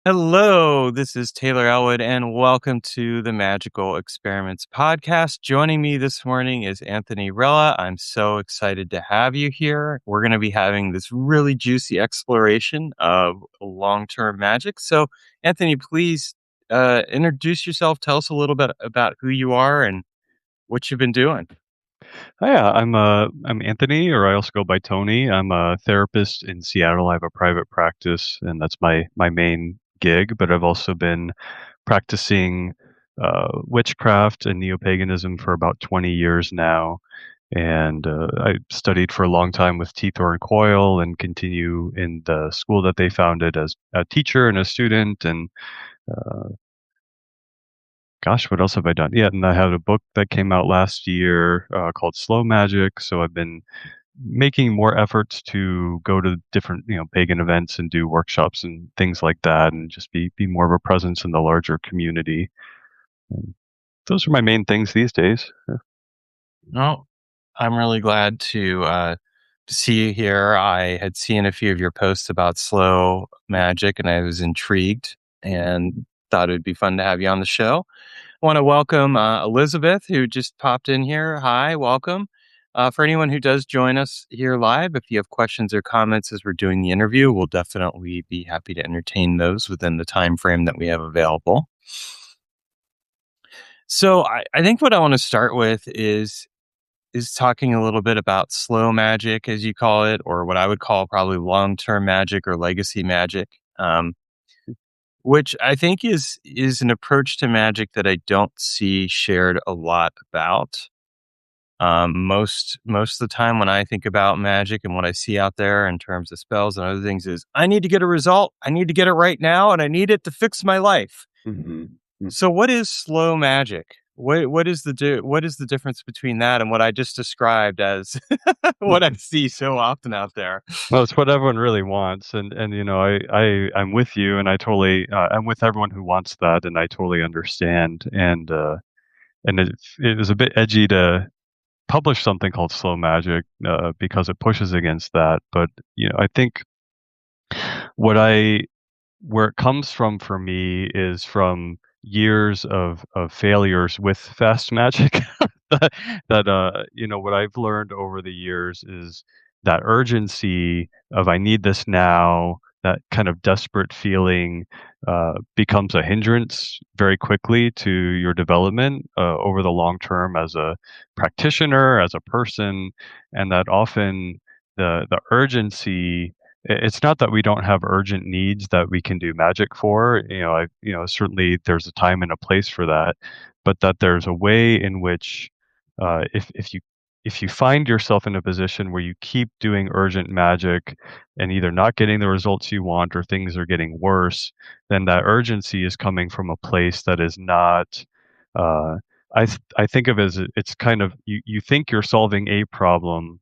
Hello, this is Taylor Elwood, and welcome to the Magical Experiments podcast. Joining me this morning is Anthony Rella. I'm so excited to have you here. We're going to be having this really juicy exploration of long term magic. So, Anthony, please introduce yourself. Tell us a little bit about who you are and what you've been doing. Yeah, I'm Anthony, or I also go by Tony. I'm a therapist in Seattle. I have a private practice, and that's my main gig. But I've also been practicing witchcraft and neo-paganism for about 20 years now. And I studied for a long time with T. Thorne Coyle, and continue in the school that they founded as a teacher and a student. And uh, Gosh, what else have I done? Yeah, and I have a book that came out last year called Slow Magic. So I've been making more efforts to go to different, pagan events and do workshops and things like that, and just be more of a presence in the larger community. And those are my main things these days. No, I'm really glad to see you here. I had seen a few of your posts about slow magic, and I was intrigued and thought it'd be fun to have you on the show. I want to welcome Elizabeth, who just popped in here. Hi, welcome. For anyone who does join us here live, if you have questions or comments as we're doing the interview, we'll definitely be happy to entertain those within the time frame that we have available. So I think what I want to start with is talking a little bit about slow magic, as you call it, or what I would call probably long-term magic or legacy magic, which I think is an approach to magic that I don't see shared a lot about. Most of the time when I think about magic and what I see out there in terms of spells and other things is I need to get a result, I need to get it right now, and I need it to fix my life. Hmm. So what is slow magic? What is the difference between that and what I just described as what I see so often out there? Well, it's what everyone really wants, and I'm with you, and I'm with everyone who wants that, and I totally understand. And it was a bit edgy to publish something called Slow Magic because it pushes against that. But I think what I where it comes from for me is from years of failures with fast magic. that what I've learned over the years is that urgency of I need this now. That kind of desperate feeling becomes a hindrance very quickly to your development over the long term as a practitioner, as a person, and that often the urgency, it's not that we don't have urgent needs that we can do magic for. Certainly there's a time and a place for that, but that there's a way in which, if you find yourself in a position where you keep doing urgent magic and either not getting the results you want or things are getting worse, then that urgency is coming from a place that is not. Uh, I think of it as it's kind of you think you're solving a problem,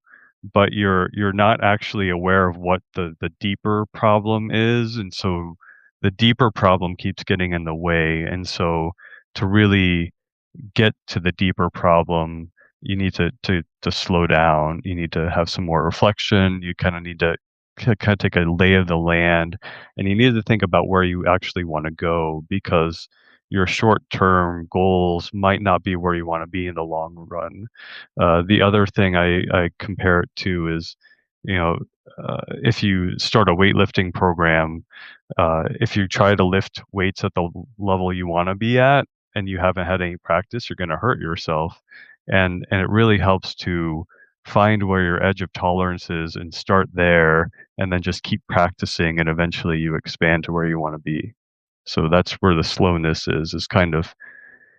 but you're not actually aware of what the deeper problem is, and so the deeper problem keeps getting in the way. And so to really get to the deeper problem, you need to slow down. You need to have some more reflection. You kind of need to kind of take a lay of the land, and you need to think about where you actually want to go, because your short-term goals might not be where you want to be in the long run. The other thing I compare it to is, you know, if you start a weightlifting program, if you try to lift weights at the level you want to be at and you haven't had any practice, you're going to hurt yourself. And it really helps to find where your edge of tolerance is and start there, and then just keep practicing, and eventually you expand to where you want to be. So that's where the slowness is kind of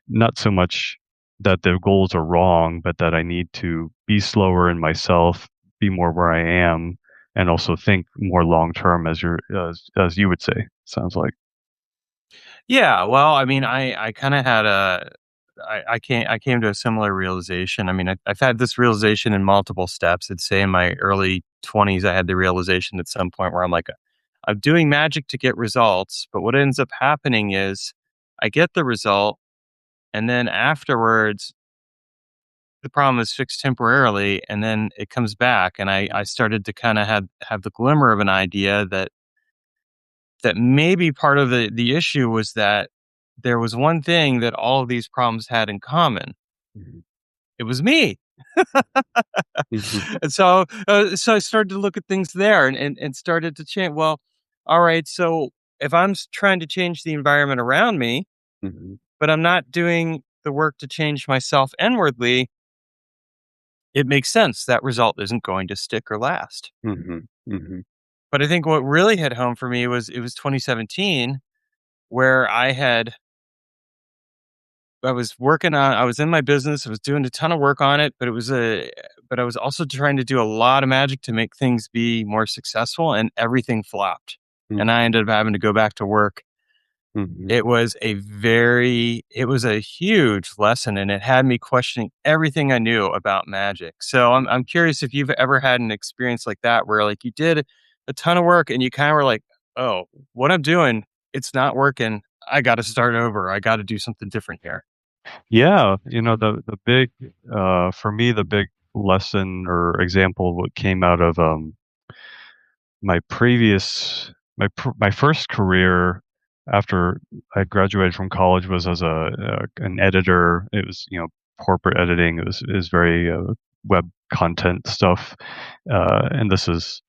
not so much that the goals are wrong, but that I need to be slower in myself, be more where I am, and also think more long term, as you would say. Sounds like. Yeah, well, I mean, I kind of had I came to a similar realization. I mean, I've had this realization in multiple steps. I'd say in my early 20s, I had the realization at some point where I'm like, I'm doing magic to get results, but what ends up happening is I get the result, and then afterwards, the problem is fixed temporarily, and then it comes back. And I started to kind of have the glimmer of an idea that that maybe part of the issue was that there was one thing that all of these problems had in common. Mhm. It was me. Mhm. And so I started to look at things there and started to change. Well, all right, so if trying to change the environment around me, Mhm. but I'm not doing the work to change myself inwardly, it makes sense that result isn't going to stick or last. Mhm. Mhm. But I think what really hit home for me was it was 2017 where I was in my business, I was doing a ton of work on it, but I was also trying to do a lot of magic to make things be more successful, and everything flopped. And I Mhm. ended up having to go back to work. Mhm. It was a huge lesson, and it had me questioning everything I knew about magic. So I'm curious if you've ever had an experience like that where like you did a ton of work and you kind of were like, "Oh, what I'm doing, it's not working. I got to start over. I got to do something different here." Yeah, the big, for me, the big lesson or example of what came out of, my previous my first career after I graduated from college was as an editor. It was, corporate editing. It was very, web content stuff, and this is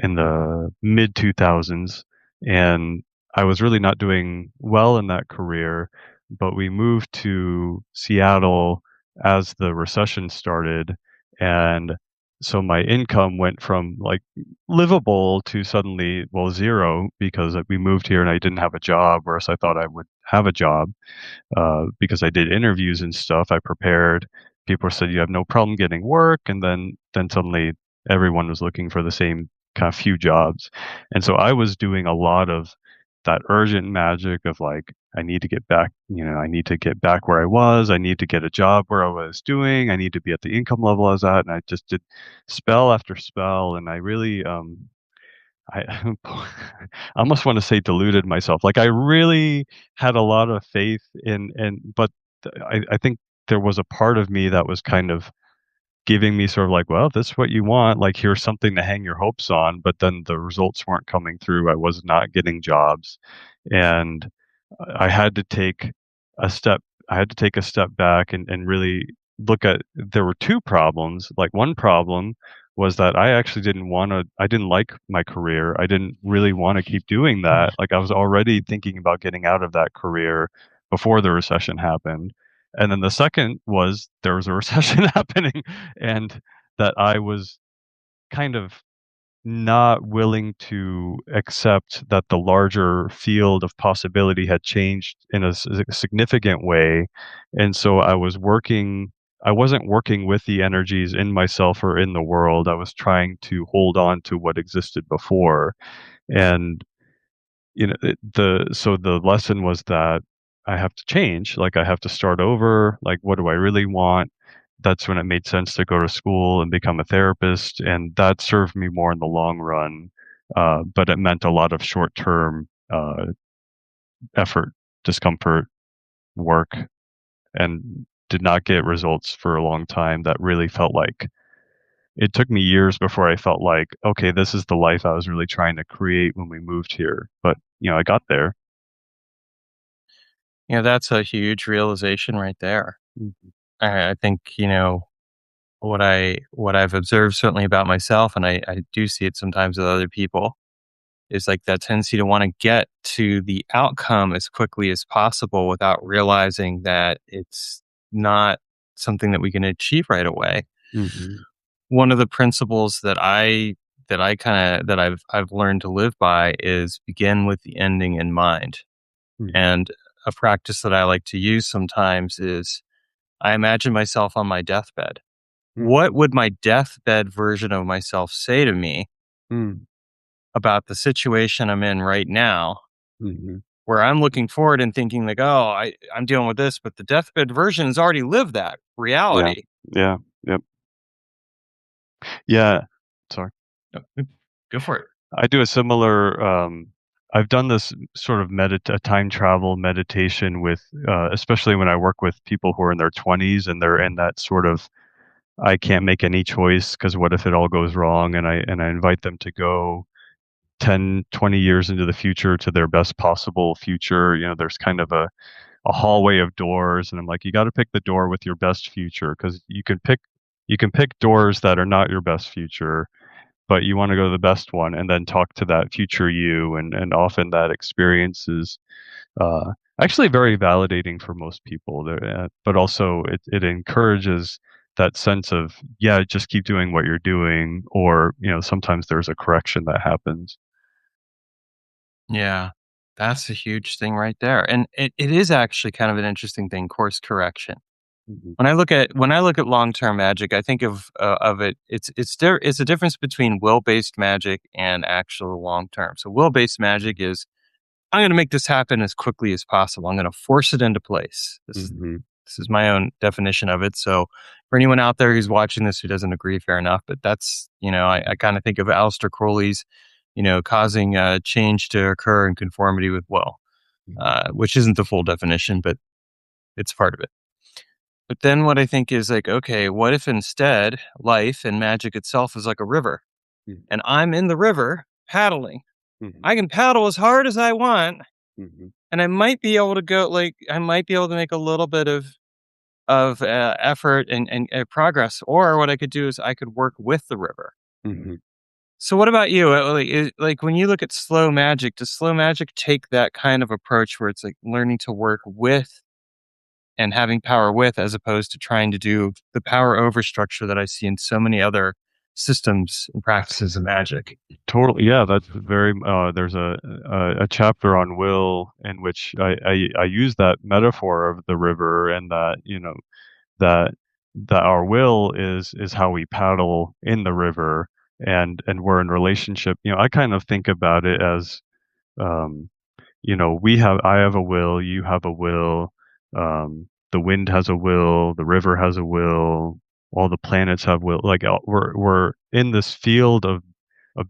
in the mid 2000s, and I was really not doing well in that career, but we moved to Seattle as the recession started, and so my income went from, like, livable to suddenly, well, 0 because, we moved here and I didn't have a job, whereas I thought I would have a job because I did interviews and stuff. I prepared. People said you have no problem getting work, and then suddenly everyone was looking for the same kind of few jobs, and so I was doing a lot of that urgent magic of like I need to get back. I need to get back where I was. I need to get a job where I was doing. I need to be at the income level I was at, and I just did spell after spell, and I really I I almost wanna say deluded myself. Like, I really had a lot of faith but I think there was a part of me that was kind of giving me sort of like, "Well, if this is what you want, like, here's something to hang your hopes on," but then the results weren't coming through. I was not getting jobs, and I had to take a step I had to take a step back and really look at there were 2 problems. Like, one problem was that I didn't like my career. I didn't really wanna keep doing that. Like, I was already thinking about getting out of that career before the recession happened. And then the second was there was a recession happening, and that I was kind of not willing to accept that the larger field of possibility had changed in a significant way, and so I wasn't working with the energies in myself or in the world. I was trying to hold on to what existed before, and the lesson was that I have to change, like, I have to start over, like, what do I really want? That's when it made sense to go to school and become a therapist, and that served me more in the long run, but it meant a lot of short-term, effort, discomfort, work, and did not get results for a long time that really felt like it took me years before I felt like, "Okay, this is the life I was really trying to create when we moved here," but, I got there. That's a huge realization right there. Mhm. I think, what I've observed certainly about myself, and I do see it sometimes with other people, is like that tendency to want to get to the outcome as quickly as possible without realizing that it's not something that we can achieve right away. Mhm. One of the principles that I've learned to live by is begin with the ending in mind. Mhm. And a practice that I like to use sometimes is I imagine myself on my deathbed. What Mhm. would my deathbed version of myself say to me Mm. about the situation I'm in right now, Mhm. where I'm looking forward and thinking like, "Oh, I'm dealing with this," but the deathbed version has already lived that Yeah. reality. Yeah. Yep. Yeah. Sorry. No, go for it. I do a similar, I've done this sort of a time travel meditation with, especially when I work with people who are in their 20s and they're in that sort of, I can't make any choice because what if it all goes wrong? And I invite them to go 10, 20 years into the future to their best possible future. There's kind of a hallway of doors, and I'm like, you got to pick the door with your best future, because you can pick doors that are not your best future, but you want to go to the best one and then talk to that future you, and often that experience is uh, actually very validating for most people. But also it encourages that sense of, yeah, just keep doing what you're doing, or sometimes there's a correction that happens. Yeah. That's a huge thing right there. And it is actually kind of an interesting thing, course correction. Mhm, When I look at long-term magic, I think of it, it's a difference between will-based magic and actual long-term. So will-based magic is, I'm gonna make this happen as quickly as possible. I'm gonna force it into place. mhm, This is my own definition of it. So for anyone out there who's watching this who doesn't agree, fair enough. But that's, I kind of think of Aleister Crowley's, causing change to occur in conformity with will, mhm, which isn't the full definition, but it's part of it. But then what I think is like, okay, what if instead life and magic itself is like a river mhm, and I'm in the river paddling? mhm, I can paddle as hard as I want mhm, and I might be able to go like I might be able to make a little bit of effort and progress. Or what I could do is I could work with the river. mhm. So what about you? Like when you look at slow magic, does slow magic take that kind of approach where it's like learning to work with and having power with, as opposed to trying to do the power over structure that I see in so many other systems and practices of magic? Totally, yeah. That's very. There's a chapter on will in which I use that metaphor of the river, and that that that our will is how we paddle in the river, and we're in relationship. I kind of think about it as, um, I have a will, you have a will, the wind has a will, the river has a will, all the planets have will. Like, we're in this field of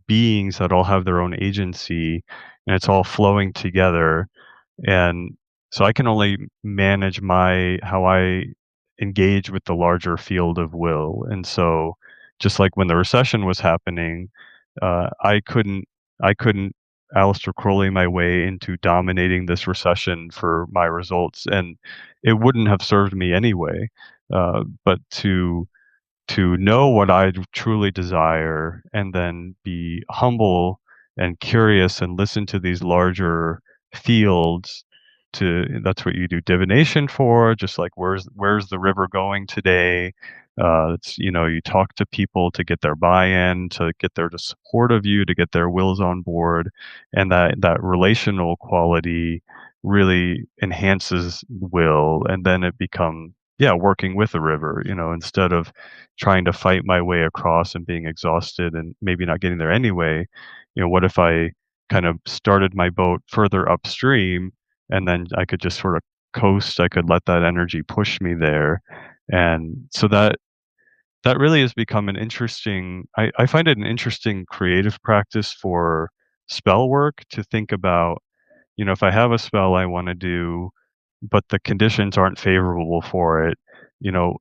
beings that all have their own agency, and it's all flowing together. And so I can only manage my how I engage with the larger field of will. And so, just like when the recession was happening, I couldn't Aleister Crowley my way into dominating this recession for my results, and it wouldn't have served me anyway. But to know what I truly desire, and then be humble and curious and listen to these larger fields. That's what you do divination for, just like, where's the river going today. You talk to people to get their buy-in, to get their support of you, to get their wills on board, and that relational quality really enhances will, and then it become, yeah, working with the river, instead of trying to fight my way across and being exhausted and maybe not getting there anyway. What if I kind of started my boat further upstream, and then I could just sort of coast? I could let that energy push me there. And so that really has become an interesting, I find it an interesting creative practice for spell work, to think about, if I have a spell I want to do, but the conditions aren't favorable for it,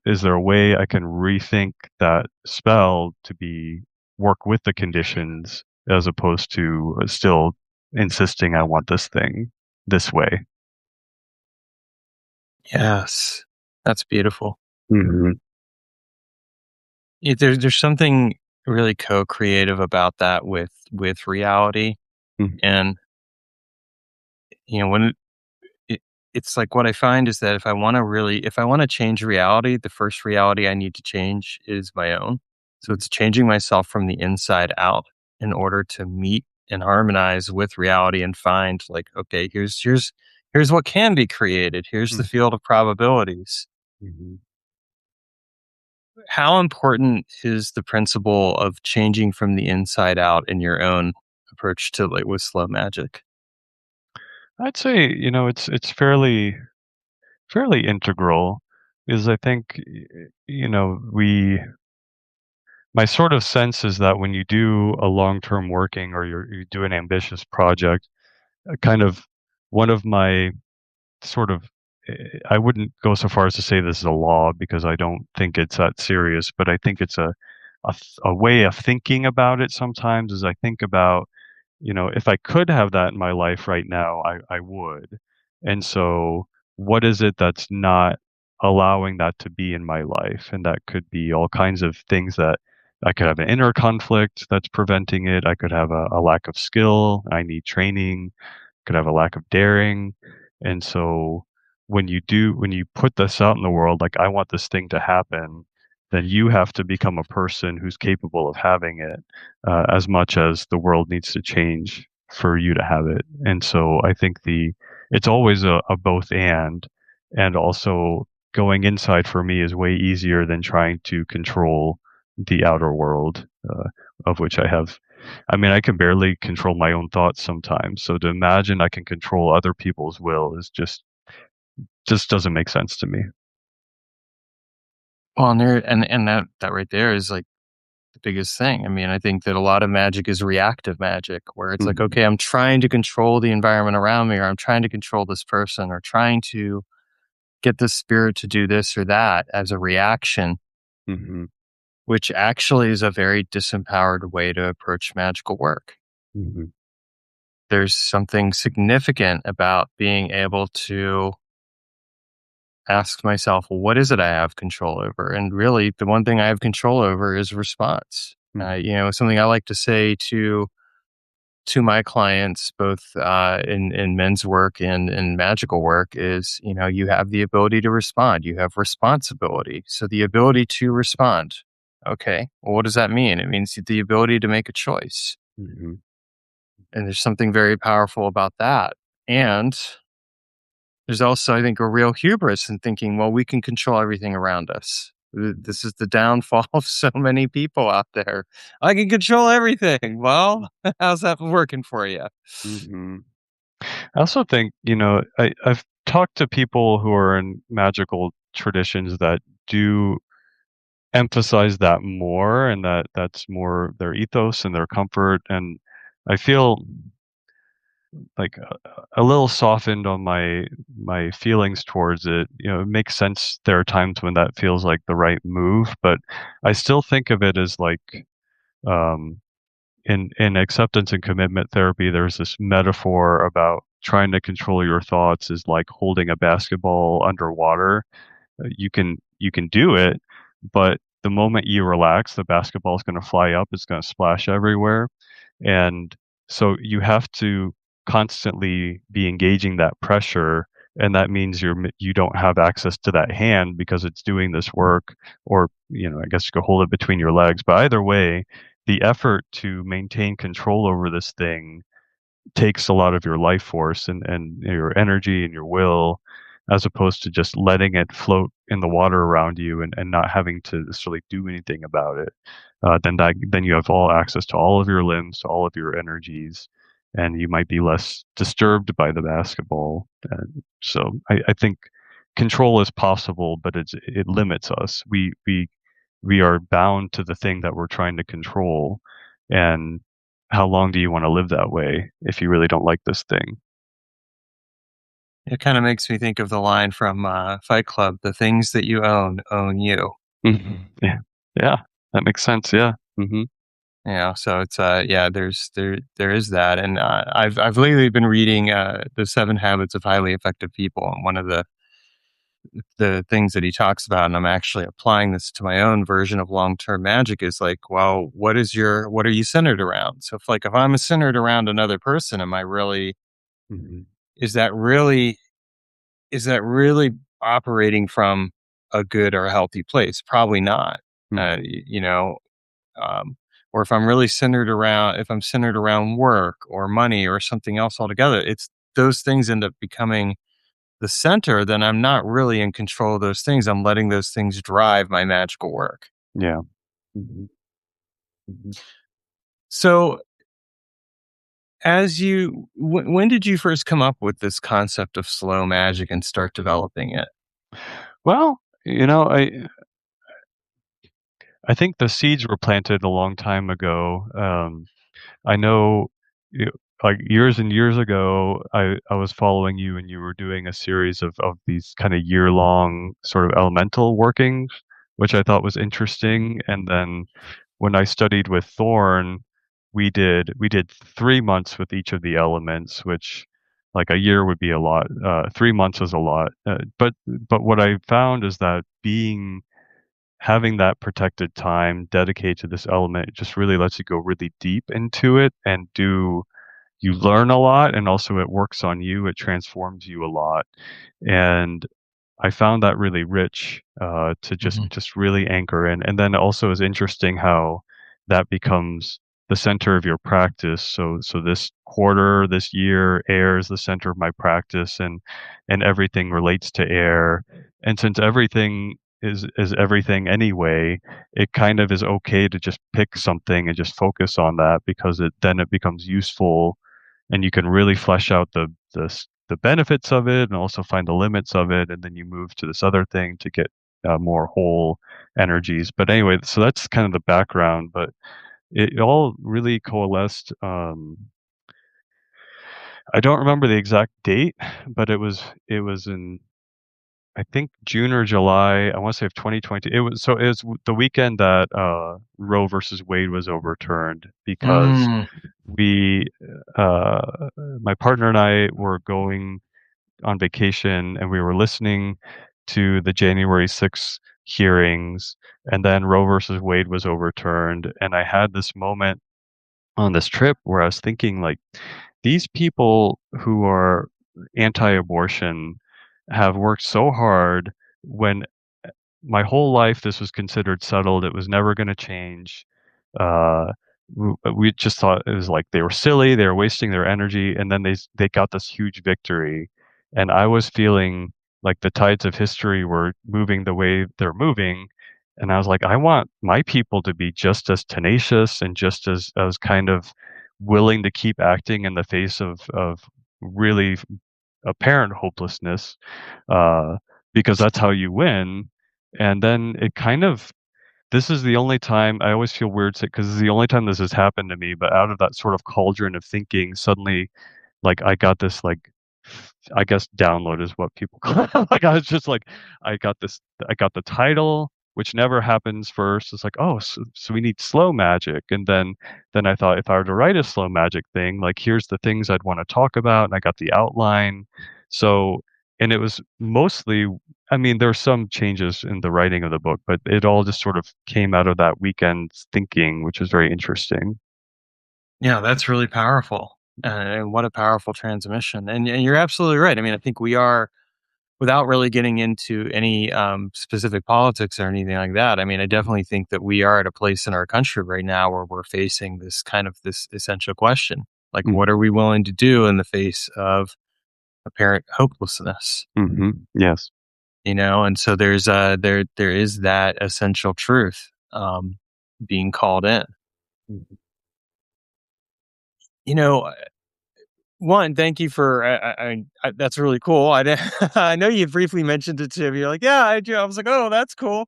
is there a way I can rethink that spell to be work with the conditions, as opposed to still insisting I want this thing this way? Yes, that's beautiful. Mhm. There's something really co-creative about that with reality. Mhm. And when it, it's like what I find is that if I want to change reality, the first reality I need to change is my own. So it's changing myself from the inside out in order to meet and harmonize with reality and find like, okay, here's what can be created. Here's the Mhm. field of probabilities. Mhm. How important is the principle of changing from the inside out in your own approach to like with slow magic? I'd say, it's fairly integral. Is, I think, we my sort of sense is that when you do a long-term working, or you do an ambitious project, kind of one of my sort of I wouldn't go so far as to say this is a law, because I don't think it's that serious, but I think it's a way of thinking about it sometimes. As I think about, if I could have that in my life right now, I would. And so what is it that's not allowing that to be in my life? And that could be all kinds of things that I could have an inner conflict that's preventing it. I could have a lack of skill. I need training, could have a lack of daring. And so when you put this out in the world, like I want this thing to happen, then you have to become a person who's capable of having it, as much as the world needs to change for you to have it. And so I think it's always a both and also going inside for me is way easier than trying to control the outer world, of which I mean, I can barely control my own thoughts sometimes. So to imagine I can control other people's will is just doesn't make sense to me. Well, and that right there is like the biggest thing. I mean, I think that a lot of magic is reactive magic, where it's like, Mhm, okay, I'm trying to control the environment around me, or I'm trying to control this person, or trying to get the spirit to do this or that as a reaction, mhm, which actually is a very disempowered way to approach magical work. mhm, There's something significant about being able to ask myself, well, what is it I have control over? And really, the one thing I have control over is response. mhm, Something I like to say to my clients, both in men's work and in magical work, is you have the ability to respond. You have responsibility. So the ability to respond. Okay, well, what does that mean? It means the ability to make a choice. mhm, And there's something very powerful about that. And there's also, I think, a real hubris in thinking, well, we can control everything around us. This is the downfall of so many people out there. I can control everything. Well, how's that working for you? mhm. I also think, I've talked to people who are in magical traditions that do emphasize that more and that's more their ethos and their comfort, and I feel like a little softened on my feelings towards it. It makes sense. There are times when that feels like the right move, but I still think of it as like, um, in acceptance and commitment therapy. There's this metaphor about trying to control your thoughts is like holding a basketball underwater. You can do it, but the moment you relax, the basketball is going to fly up. It's going to splash everywhere. And so you have to constantly be engaging that pressure, and that means you don't have access to that hand because it's doing this work, or I guess you could hold it between your legs. But either way, the effort to maintain control over this thing takes a lot of your life force and your energy and your will, as opposed to just letting it float in the water around you and not having to necessarily do anything about it. Then you have all access to all of your limbs, to all of your energies, and you might be less disturbed by the basketball. And so I think control is possible, but it limits us. We are bound to the thing that we're trying to control, and how long do you wanna live that way if you really don't like this thing? It kind of makes me think of the line from Fight Club: "The things that you own you." Mhm. Yeah. Yeah, that makes sense, yeah. Mhm. So it's yeah, there is that, and I've lately been reading the Seven Habits of Highly Effective People, and one of the things that he talks about, and I'm actually applying this to my own version of long term magic, is like, well, what are you centered around? So if I'm centered around another person, am I really Mhm. is that really is that really operating from a good or a healthy place? Probably not. Uh, Mhm. y- you know, um, or if I'm centered around work or money or something else altogether, it's those things end up becoming the center. Then I'm not really in control of those things. I'm letting those things drive my magical work. Yeah. Mhm. Mhm. So, when did you first come up with this concept of slow magic and start developing it? Well, I think the seeds were planted a long time ago. I know, you like, years and years ago, I was following you, and you were doing a series of these kinda year-long sort of elemental workings, which I thought was interesting, and then when I studied with Thorn, we did 3 months with each of the elements, which, like, a year would be a lot. 3 months is a lot. But what I found is that having that protected time dedicated to this element, it just really lets you go really deep into it and do you learn a lot, and also it works on you, it transforms you a lot. And I found that really rich, to just Mhm. just really anchor in, and then also is interesting how that becomes the center of your practice. So this quarter, this year, air is the center of my practice, and everything relates to air. And since everything is everything anyway, it kind of is okay to just pick something and just focus on that because it becomes useful, and you can really flesh out the benefits of it and also find the limits of it, and then you move to this other thing to get more whole energies. But anyway, so that's kind of the background, but it all really coalesced. I don't remember the exact date, but it was in, I think, June or July. I want to say of 2020. It was the weekend that Roe versus Wade was overturned because Mm. we my partner and I were going on vacation, and we were listening to the January 6th hearings, and then Roe versus Wade was overturned, and I had this moment on this trip where I was thinking, like, these people who are anti-abortion have worked so hard when my whole life this was considered settled, it was never gonna change. Uh, we just thought it was like they were silly, they were wasting their energy, and then they got this huge victory, and I was feeling like the tides of history were moving the way they're moving, and I was like, "I want my people to be just as tenacious and just as kind of willing to keep acting in the face of really apparent hopelessness, uh, because that's how you win." And then it kind of this is the only time I always feel weird because this is the only time this has happened to me, but out of that sort of cauldron of thinking, suddenly, like, I got this, like, I guess download is what people call it. Like, I was just like, I got the title, which never happens first. It's like, "Oh, so we need slow magic." And then I thought if I were to write a slow magic thing, like, here's the things I'd wanna talk about, and I got the outline. So and it was mostly, I mean, there were some changes in the writing of the book, but it all just sort of came out of that weekend's thinking, which was very interesting. Yeah, that's really powerful. And what a powerful transmission. And you're absolutely right. I mean, I think we are, without really getting into any specific politics or anything like that. I mean, I definitely think that we are at a place in our country right now where we're facing this kind of this essential question. Like, Mm, what are we willing to do in the face of apparent hopelessness? mhm, yes. And so there is that essential truth being called in. Mhm. You know, One, thank you for that's really cool. I know you briefly mentioned it to me. You're like, "Yeah, I do." I was like, "Oh, that's cool."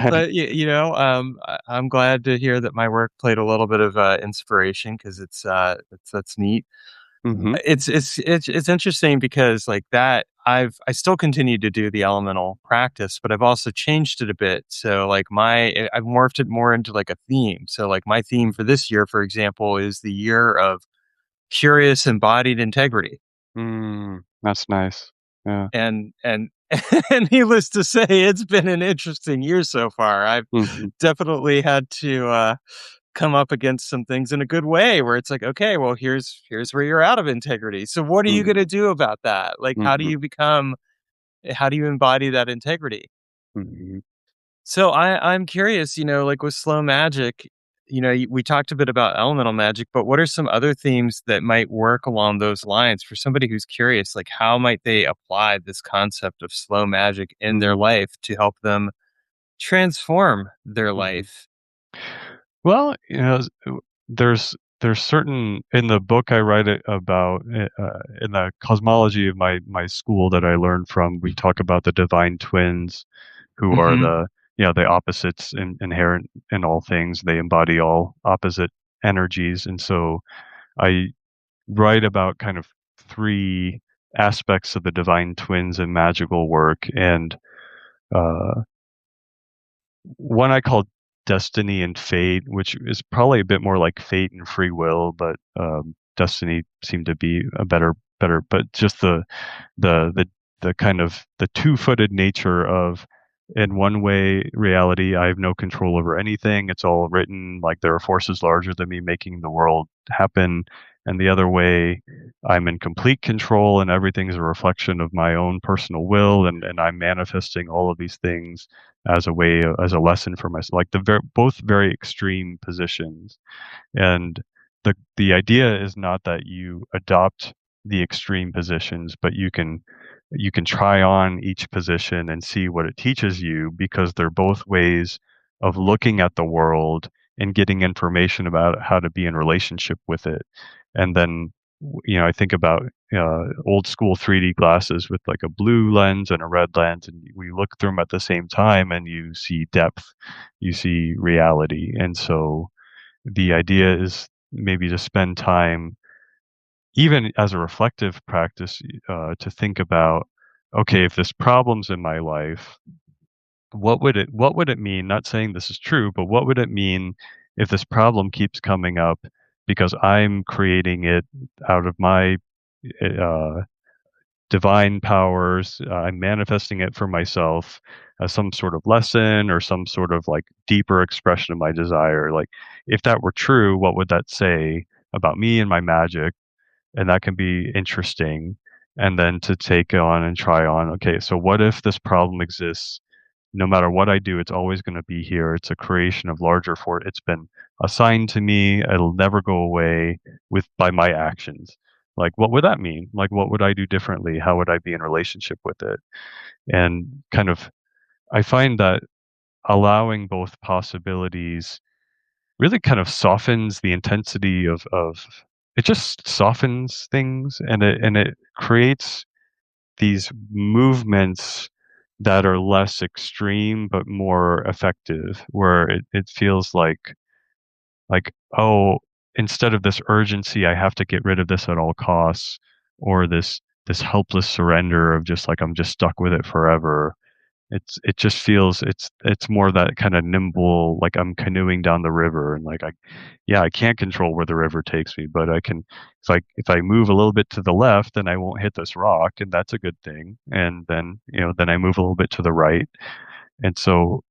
But I'm glad to hear that my work played a little bit of inspiration because that's neat. Mhm, It's interesting because like that I still continue to do the elemental practice, but I've also changed it a bit. So like I've morphed it more into like a theme. So like my theme for this year, for example, is the year of curious embodied integrity. that's nice. Yeah. And and needless to say, it's been an interesting year so far. I've Mhm, definitely had to come up against some things in a good way where it's like, okay, well, here's where you're out of integrity. So what are you going to mhm, do about that? Like, mhm, how do you embody that integrity? mhm, So I'm curious, like with slow magic, we talked a bit about elemental magic, but what are some other themes that might work along those lines for somebody who's curious? Like, how might they apply this concept of slow magic in their mhm, life to help them transform their mhm. life? Well, there's certain in the book I write it about, in the cosmology of my school that I learned from, we talk about the divine twins who are Hmm. the opposites inherent in all things. They embody all opposite energies, and so I write about kind of 3 aspects of the divine twins in magical work, and, uh, one I call destiny and fate, which is probably a bit more like fate and free will, but destiny seemed to be a better. But just the the the kind of the two-footed nature of, in one way, reality, I have no control over anything. It's all written, like there are forces larger than me making the world happen. And the other way, I'm in complete control and everything's a reflection of my own personal will, and I'm manifesting all of these things as a way, as a lesson for myself. Like both very extreme positions. And the idea is not that you adopt the extreme positions, but you can try on each position and see what it teaches you, because they're both ways of looking at the world and getting information about how to be in relationship with it. And then, I think about old school 3D glasses with like a blue lens and a red lens, and we look through them at the same time, and you see depth, you see reality. And so the idea is maybe to spend time, even as a reflective practice, to think about, okay, if this problem's in my life, what would it mean? Not saying this is true, but what would it mean if this problem keeps coming up because I'm creating it out of my uh, divine powers? I'm manifesting it for myself as some sort of lesson or some sort of like deeper expression of my desire. Like, if that were true, what would that say about me and my magic? And that can be interesting. And then to take on and try on, okay, so what if this problem exists? No matter what I do, it's always going to be here. It's a creation of larger force. It's been assigned to me. It'll never go away with by my actions. Like, what would that mean? Like, what would I do differently? How would I be in relationship with it? And kind of, I find that allowing both possibilities really kind of softens the intensity of it, just softens things, and it creates these movements that are less extreme but more effective, where it feels like, oh, instead of this urgency, I have to get rid of this at all costs, or this helpless surrender of just like I'm just stuck with it forever. It just feels, it's more that kind of nimble, like I'm canoeing down the river, and like I can't control where the river takes me, but I can, if I move a little bit to the left, then I won't hit this rock, and that's a good thing. And then, then I move a little bit to the right. And so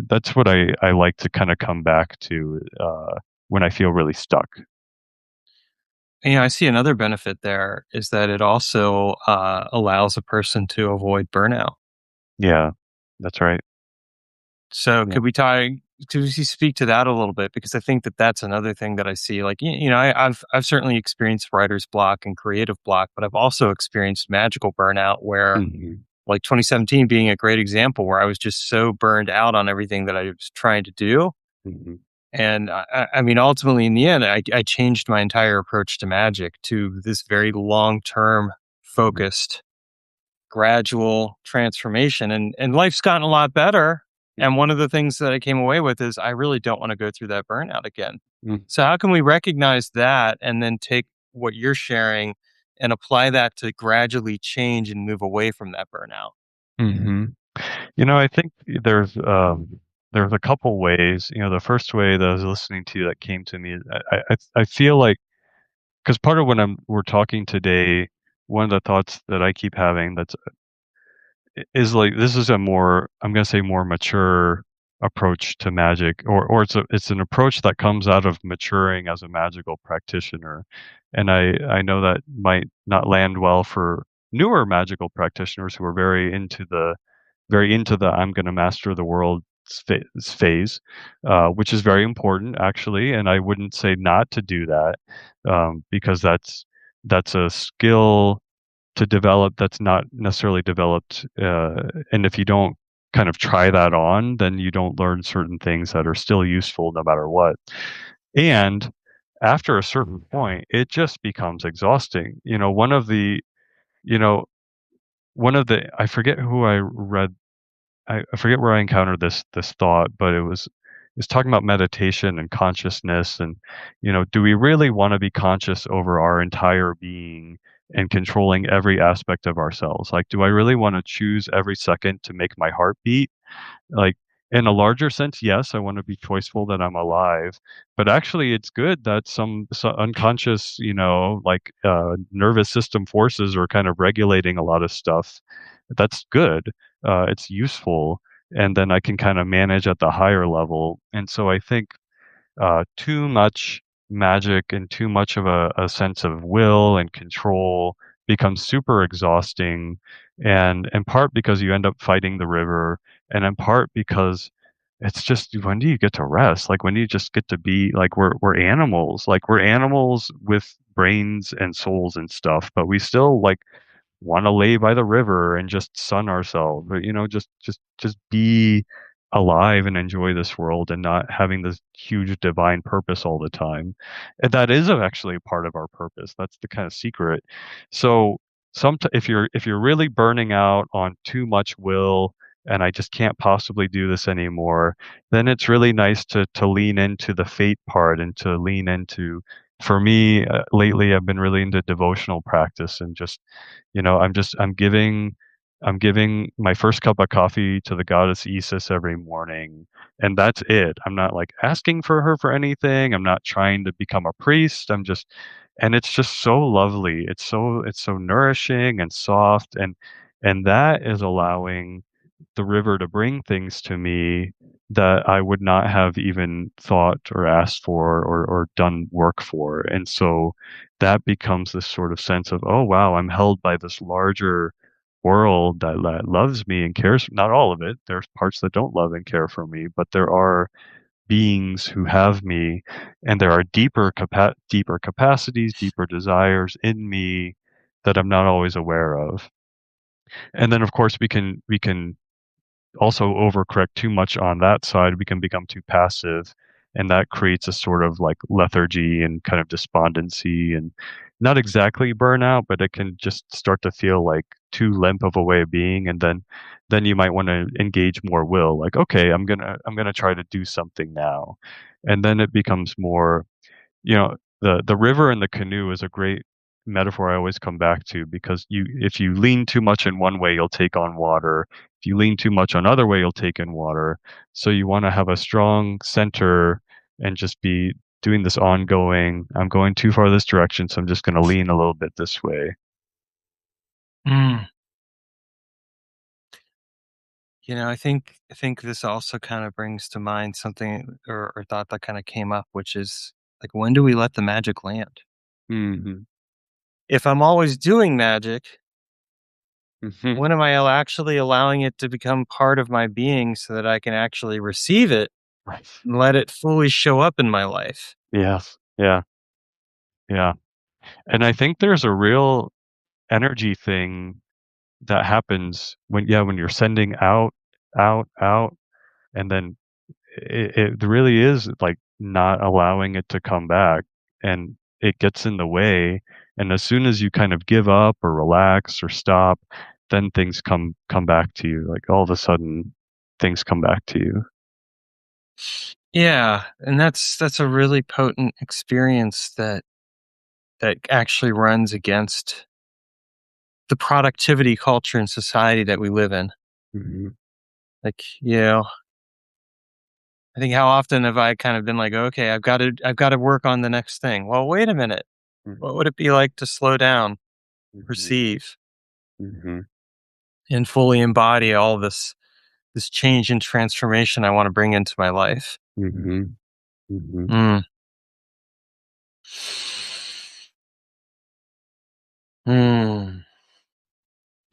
that's what I like to kind of come back to when I feel really stuck. And, I see another benefit there is that it also allows a person to avoid burnout. Yeah, that's right. So Yeah. could we speak to that a little bit? Because I think that that's another thing that I see. Like, I've certainly experienced writer's block and creative block, but I've also experienced magical burnout where, Hmm. like 2017 being a great example, where I was just so burned out on everything that I was trying to do. Hmm. And I mean, ultimately, in the end, I changed my entire approach to magic to this very long term focused gradual transformation, and life's gotten a lot better. And one of the things that I came away with is I really don't want to go through that burnout again. So how can we recognize that and then take what you're sharing and apply that to gradually change and move away from that burnout? Hmm. I think there's a couple ways. The first way that I was listening to that came to me, I feel like, because part of when we're talking today, one of the thoughts that I keep having is like, this is a more, I'm gonna say, more mature approach to magic, or it's an approach that comes out of maturing as a magical practitioner. And I know that might not land well for newer magical practitioners who are very into the I'm going to master the world phase, which is very important, actually. And I wouldn't say not to do that, because that's a skill to develop that's not necessarily developed. And if you don't kind of try that on, then you don't learn certain things that are still useful no matter what. And after a certain point, it just becomes exhausting. You know, I forget who I read, I forget where I encountered this thought, but it's talking about meditation and consciousness, and do we really want to be conscious over our entire being and controlling every aspect of ourselves? Like, do I really want to choose every second to make my heart beat? Like, In a larger sense, yes, I wanna be choiceful that I'm alive, but actually it's good that some unconscious, like, nervous system forces are kind of regulating a lot of stuff. That's good, it's useful, and then I can kinda manage at the higher level, and so I think too much magic and too much of a sense of will and control becomes super exhausting, and in part because you end up fighting the river, and in part because it's just when do you get to rest? Like when do you just get to be like we're animals. Like we're animals with brains and souls and stuff, but we still like wanna lay by the river and just sun ourselves, or, just be alive and enjoy this world and not having this huge divine purpose all the time. And that is actually a part of our purpose. That's the kind of secret. So, if you're really burning out on too much will and I just can't possibly do this anymore, then it's really nice to lean into the fate part and to lean into for me, lately, I've been really into devotional practice and just I'm giving my first cup of coffee to the goddess Isis every morning, and that's it. I'm not, like, asking for her for anything, I'm not trying to become a priest, and it's just so lovely. It's so nourishing and soft, and that is allowing the river to bring things to me that I would not have even thought or asked for or done work for, and so that becomes this sort of sense of, "Oh, wow, I'm held by this larger world that loves me and cares." Not all of it, there's parts that don't love and care for me, but there are beings who have me, and there are deeper capacities, deeper desires in me that I'm not always aware of. And then, of course, we can also overcorrect too much on that side, we can become too passive, and that creates a sort of like lethargy and kind of despondency and not exactly burnout, but it can just start to feel like too limp of a way of being, and then you might want to engage more will, like, okay, I'm gonna try to do something now, and then it becomes more the river and the canoe is a great metaphor I always come back to because if you lean too much in one way, you'll take on water. If you lean too much another way, you'll take in water. So you want to have a strong center and just be doing this ongoing. I'm going too far this direction, so I'm just going to lean a little bit this way. Mm. I think this also kind of brings to mind something or thought that kind of came up, which is like, when do we let the magic land? Hmm. If I'm always doing magic, Hmm. when am I actually allowing it to become part of my being so that I can actually receive it Right. and let it fully show up in my life? Yes. Yeah. Yeah. And I think there's a real energy thing that happens when you're sending out, out, out, and then it really is, like, not allowing it to come back, and it gets in the way, and as soon as you kind of give up or relax or stop, then things come back to you, like, all of a sudden, things come back to you. Yeah, and that's a really potent experience that actually runs against the productivity culture and society that we live in. Mhm. Like, I think how often have I kind of been like, okay, I've got to work on the next thing. Well, wait a minute. Mhm. What would it be like to slow down, Mhm. perceive, Mhm. and fully embody all this change and transformation I want to bring into my life? Mhm. Mhm. Mm. Mm.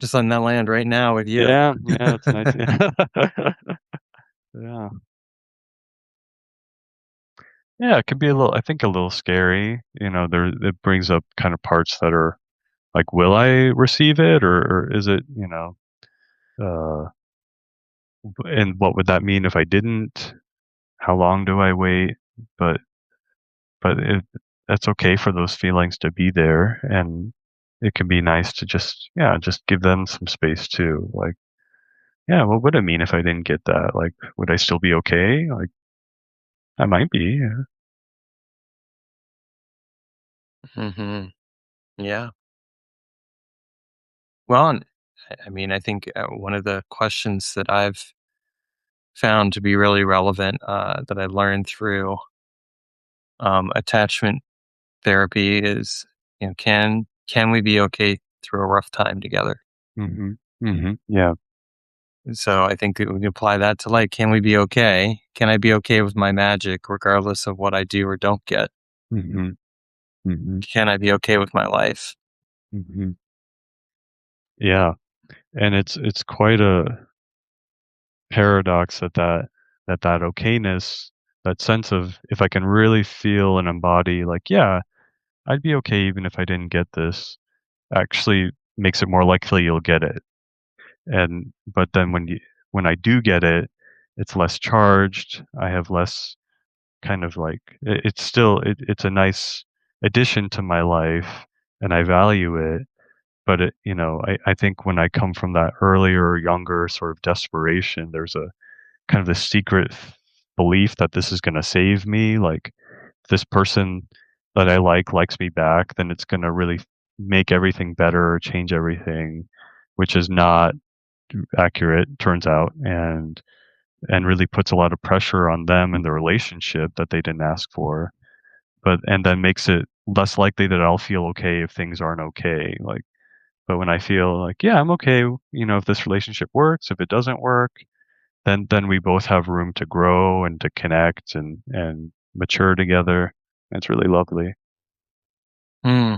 Just letting that land right now with you. Yeah, yeah, it's nice, yeah. Yeah. Yeah, it could be I think a little scary, it brings up kind of parts that are like, will I receive it or is it, uh, and what would that mean if I didn't? How long do I wait? But but that's okay for those feelings to be there, and it can be nice to just give them some space too. Like, yeah, what would it mean if I didn't get that? Like, would I still be okay? Like, I might be. Yeah. Hmm. Yeah. Well, and I mean, I think one of the questions that I've found to be really relevant that I learned through attachment therapy is, can we be okay through a rough time together? Mhm. Mhm. Yeah. So I think that we can apply that to, like, can we be okay? Can I be okay with my magic regardless of what I do or don't get? Mhm. Mhm. Can I be okay with my life? Mhm. Yeah, and it's quite a paradox that okayness, that sense of if I can really feel and embody, like, yeah, I'd be okay even if I didn't get this, actually makes it more likely you'll get it. And but then when I do get it, it's less charged. I have less kind of like it's still it's a nice addition to my life, and I value it. But I think when I come from that earlier, younger sort of desperation, there's a kind of the secret belief that this is going to save me. Like, if this person that I likes me back, then it's going to really make everything better, change everything, which is not accurate, turns out, and really puts a lot of pressure on them and the relationship that they didn't ask for. But and then makes it less likely that I'll feel okay if things aren't okay. Like, but when I feel like, yeah, I'm okay, if this relationship works, if it doesn't work, then we both have room to grow and to connect and mature together. It's really lovely. Hmm.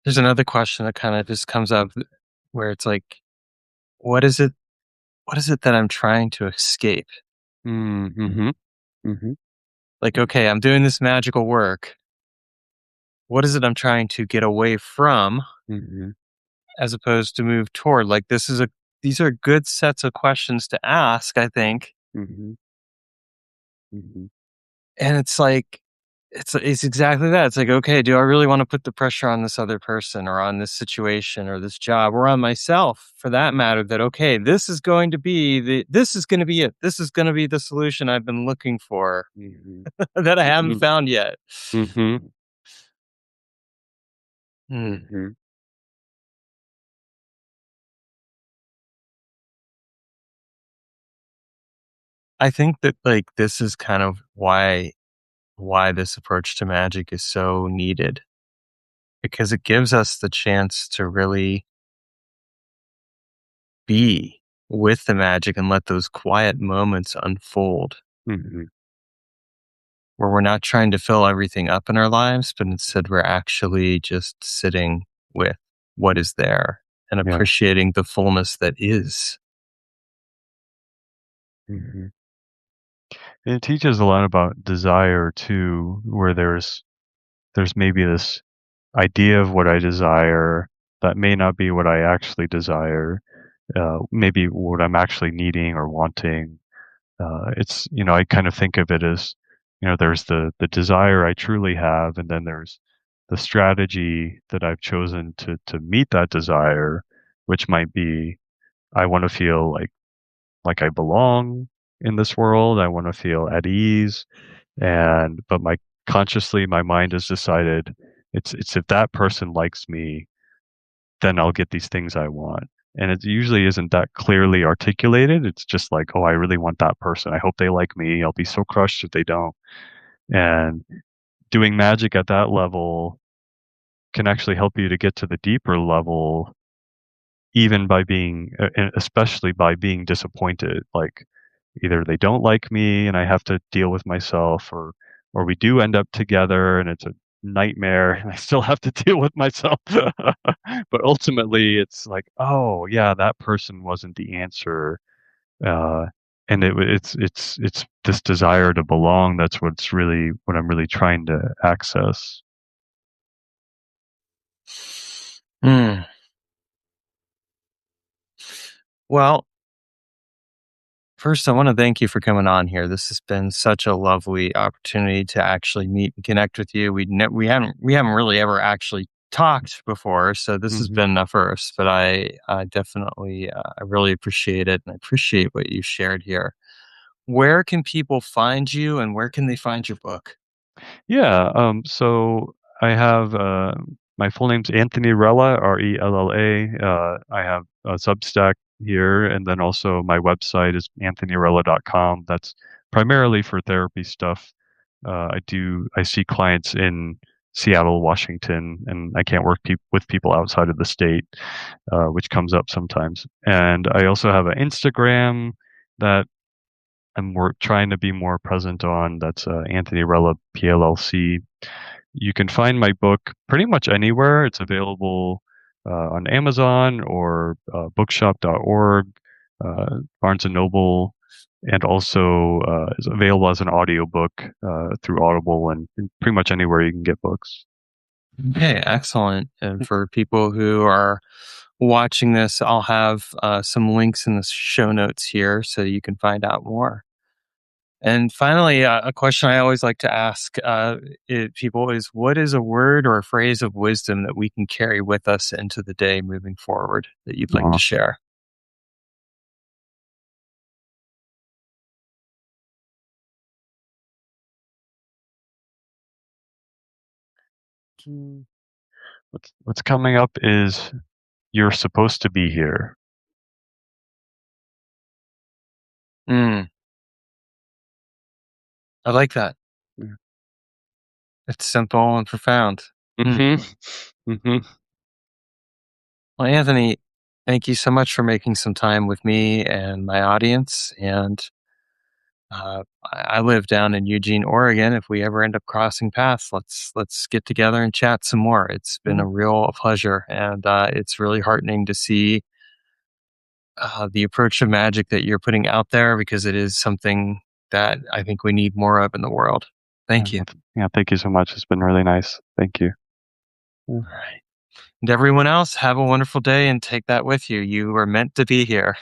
There's another question that kind of just comes up where it's like, what is it? What is it that I'm trying to escape? Mm, mhm, mhm, Like, okay, I'm doing this magical work. What is it I'm trying to get away from mhm, as opposed to move toward? Like, these are good sets of questions to ask, I think. mhm, mhm, And it's like, it's exactly that. It's like, okay, do I really want to put the pressure on this other person or on this situation or this job or on myself for that matter that, okay, this is going to be it. This is going to be the solution I've been looking for mhm, that I haven't mhm, found yet. mhm, Hmm. mhm. I think that, like, this is kind of why this approach to magic is so needed because it gives us the chance to really be with the magic and let those quiet moments unfold Mhm. where we're not trying to fill everything up in our lives, but instead we're actually just sitting with what is there and Yeah. appreciating the fullness that is. Mhm. And it teaches a lot about desire too, where there's maybe this idea of what I desire that may not be what I actually desire, maybe what I'm actually needing or wanting. It's I kind of think of it as there's the desire I truly have, and then there's the strategy that I've chosen to meet that desire, which might be I want to feel like I belong in this world. I want to feel at ease, and but my mind has decided it's if that person likes me, then I'll get these things I want. And it usually isn't that clearly articulated. It's just like, oh, I really want that person. I hope they like me. I'll be so crushed if they don't. And doing magic at that level can actually help you to get to the deeper level, even by being, especially by being disappointed. Like, either they don't like me and I have to deal with myself, or we do end up together and it's a nightmare and I still have to deal with myself. But ultimately it's like, oh yeah, that person wasn't the answer. Uh, and it's this desire to belong that's what I'm really trying to access. Hmm. Well, first, I want to thank you for coming on here. This has been such a lovely opportunity to actually meet and connect with you. We haven't really ever actually talked before, so this has Hmm. been a first. But I definitely I really appreciate it, and I appreciate what you shared here. Where can people find you, and where can they find your book? Yeah. So I have my full name's Anthony Rella, Rella. I have a Substack here, and then also my website is anthonyrella.com. That's primarily for therapy stuff. I see clients in Seattle, Washington, and I can't work with people outside of the state, which comes up sometimes. And I also have an Instagram that I'm trying to be more present on. That's Anthony Rella PLLC. You can find my book pretty much anywhere. It's available on Amazon or bookshop.org, Barnes and Noble, and also is available as an audiobook through Audible and pretty much anywhere you can get books. Okay, excellent. And for people who are watching this, I'll have some links in the show notes here so you can find out more. And finally, a question I always like to ask people is, what is a word or a phrase of wisdom that we can carry with us into the day moving forward that you'd like to Uh, share? Mm. What's coming up is you're supposed to be here. Mm, I like that. Yeah. It's simple and profound. Mm. Mhm. Mhm. Well, Anthony, thank you so much for making some time with me and my audience. And I live down in Eugene, Oregon. If we ever end up crossing paths, let's get together and chat some more. It's been Yeah. a real pleasure, and it's really heartening to see the approach of magic that you're putting out there because it is something that I think we need more of in the world. Yeah. Thank you. Yeah. Thank you so much. It's been really nice. Thank you. Yeah. All right. And everyone else, have a wonderful day and take that with you. You were meant to be here.